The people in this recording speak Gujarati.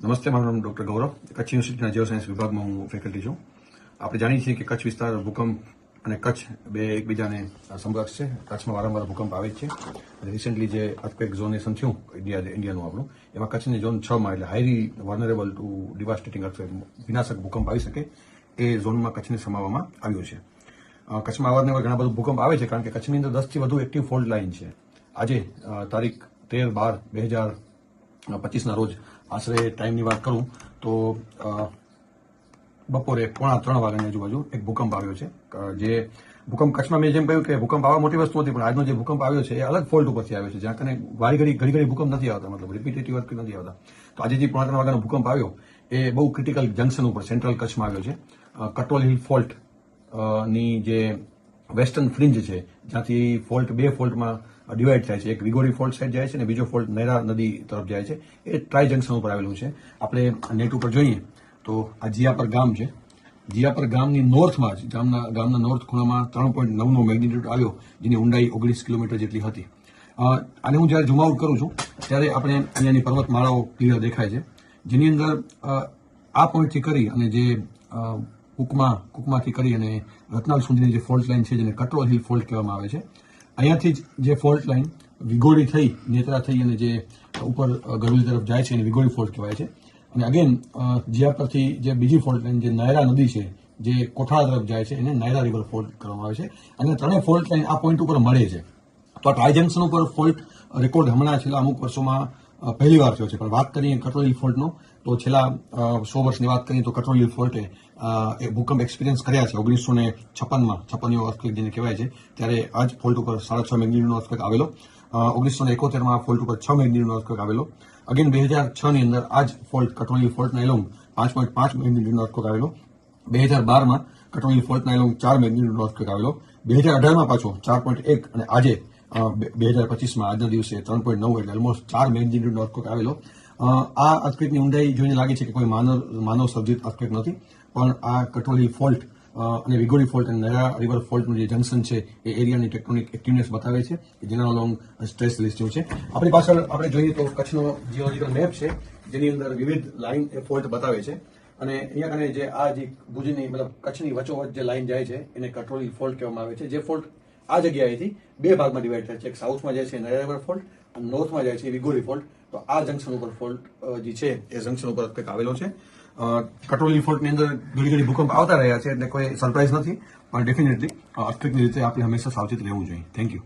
નમસ્તે, મારું નામ ડોક્ટર ગૌરવ. કચ્છ યુનિવર્સિટીના જીઓ સાયન્સ વિભાગમાં હું ફેકલ્ટી છું. આપણે જાણીએ છીએ કે કચ્છ વિસ્તાર ભૂકંપ અને કચ્છ બે એકબીજાને સમકક્ષ છે. કચ્છમાં વારંવાર ભૂકંપ આવે જ છે અને રિસેન્ટલી જે અર્થક્વેક ઝોનેશન થયું ઇન્ડિયાનું આપણું, એમાં કચ્છની ઝોન 6માં એટલે હાઈલી વર્નરેબલ ટુ ડિવાસ્ટેટિંગ અર્થક્વેક, વિનાશક ભૂકંપ આવી શકે એ ઝોનમાં કચ્છને સમાવવામાં આવ્યું છે. કચ્છમાં અવારનવાર ઘણા બધા ભૂકંપ આવે છે કારણ કે કચ્છની અંદર 10થી વધુ એક્ટિવ ફોલ્ટ લાઇન છે. આજે તારીખ 13/12/2025ના રોજ આશરે ટાઈમની વાત કરું તો બપોરે 2:45 વાગ્યાની આજુબાજુ એક ભૂકંપ આવ્યો છે. જે ભૂકંપ કચ્છમાં મેં જેમ કહ્યું કે ભૂકંપ આવવા મોટી વસ્તુ નથી, પણ આજનો જે ભૂકંપ આવ્યો છે એ અલગ ફોલ્ટ ઉપરથી આવ્યો છે, જ્યાં કને ઘડી ભૂકંપ નથી આવતા, મતલબ રિપીટેટિવ વર્ક નથી આવતા. તો આજે જે 2:45 વાગ્યાનો ભૂકંપ આવ્યો એ બહુ ક્રિટિકલ જંકશન ઉપર સેન્ટ્રલ કચ્છમાં આવ્યો છે. કટ્રોલ હિલ ફોલ્ટ ની જે વેસ્ટર્ન ફ્રિન્જ છે, જ્યાંથી બે ફોલ્ટમાં ડિવાઈડ થાય છે. એક વિગોરી ફોલ્ટ સાઈડ જાય છે અને બીજો ફોલ્ટ નૈરા નદી તરફ જાય છે. એ ટ્રાય જંકશન ઉપર આવેલું છે. આપણે નેટ ઉપર જોઈએ તો આ જીયાપર ગામ છે. જીયાપર ગામની નોર્થમાં જ ગામના નોર્થ ખૂણામાં 3.9નો મેગ્નિટ્યુડ આવ્યો, જેની ઊંડાઈ 19 કિલોમીટર જેટલી હતી. આને હું જ્યારે ઝૂમ આઉટ કરું છું ત્યારે આપણે અહીંયાની પર્વતમાળાઓ ક્લિયર દેખાય છે, જેની અંદર આ પોઈન્ટથી કરી અને જે કુકમાથી કરી અને રત્નાલ સુધીની જે ફોલ્ટ લાઇન છે, જેને કટ્રોલ હિલ ફોલ્ટ કહેવામાં આવે છે, અહીંયાથી જ જે ફોલ્ટ લાઇન વિગોડી થઈ, નેત્રા થઈ અને જે ઉપર ગઢવી તરફ જાય છે એને વિગોડી ફોલ્ટ કહેવાય છે. અને અગેન જ્યાં પરથી જે બીજી ફોલ્ટ લાઇન જે નાયરા નદી છે, જે કોઠાળા તરફ જાય છે, એને નાયરા રિવર ફોલ્ટ કરવામાં આવે છે. અને ત્રણેય ફોલ્ટ લાઇન આ પોઈન્ટ ઉપર મળે છે. તો આ ટ્રાય જંકશન ઉપર ફોલ્ટ રેકોર્ડ હમણાં છેલ્લા અમુક વર્ષોમાં પહેલી વાર થયો છે. પણ વાત કરીએ કટ્રોલ હિલ ફોલ્ટનો તો છેલ્લા 100 વર્ષની વાત કરીએ તો કટ્રોલ હિલ ફોલ્ટે એ ભૂકંપ એક્સપિરિયન્સ કર્યા છે. 1956માં છપ્પનનો અર્થક્વેક જેને કહેવાય છે, ત્યારે આ જ ફોલ્ટ ઉપર 6.5 મેગ્નિટ્યુડનો અર્થક્વેક આવેલો. 1971માં ફોલ્ટ ઉપર 6 મેગ્નિટ્યુડનો અર્થક્વેક આવેલો. અગેન 2006ની અંદર આ જ ફોલ્ટ કટ્રોલ હિલ ફોલ્ટના એલોંગ 5.5 મેગ્નિટ્યુડનો અર્થક્વેક આવેલો. 2012માં કટ્રોલ હિલ ફોલ્ટના એલોંગ 4 મેગ્નિટ્યુડનો અર્થક્વેક આવેલો. 2018માં પાછો 4.1 અને આજે 2025માં આજના દિવસે 3.9 એટલે ઓલમોસ્ટ 4 મેગ્નિટ્યુડનો અર્થક્વેક આવેલો. આ અર્થક્વેકની ઊંડાઈ જોઈને લાગે છે કે કોઈ માનવ સર્જિત અર્થક્વેક નથી, પણ આ કટ્રોલ હિલ ફોલ્ટ અને વિગોરી ફોલ્ટ અને નૈરા રિવર ફોલ્ટનું જે જંકશન છે એ એરિયાની ટેક્ટોનિક એક્ટિવનેસ બતાવે છે, જેના અલોંગ સ્ટ્રેસ રિલેટિવ છે. આપણી પાછળ આપણે જોઈએ તો કચ્છનો જીઓલોજીકલ મેપ છે, જેની અંદર વિવિધ લાઇન એ ફોલ્ટ બતાવે છે. અને અહીંયા કને જે આ જે ભુજની મતલબ કચ્છની વચ્ચોવચ્ચ જે લાઇન જાય છે એને કટ્રોલ હિલ ફોલ્ટ કહેવામાં આવે છે. જે ફોલ્ટ આ જગ્યાએથી બે ભાગમાં ડિવાઈડ થાય છે. એક સાઉથમાં જાય છે નૈરા રિવર ફોલ્ટ અને નોર્થમાં જાય છે વિગોરી ફોલ્ટ. તો આ જંકશન ઉપર ફોલ્ટ જે છે એ જંકશન ઉપર કંઈક આવેલો છે. કટ્રોલ હિલ ફોલ્ટની અંદર ઘડી ભૂકંપ આવતા રહ્યા છે, એટલે કોઈ સરપ્રાઇઝ નથી, પણ ડેફિનેટલી અર્થક્વેકની રીતે આપણે હંમેશા સાવચેત રહેવું જોઈએ. Thank you.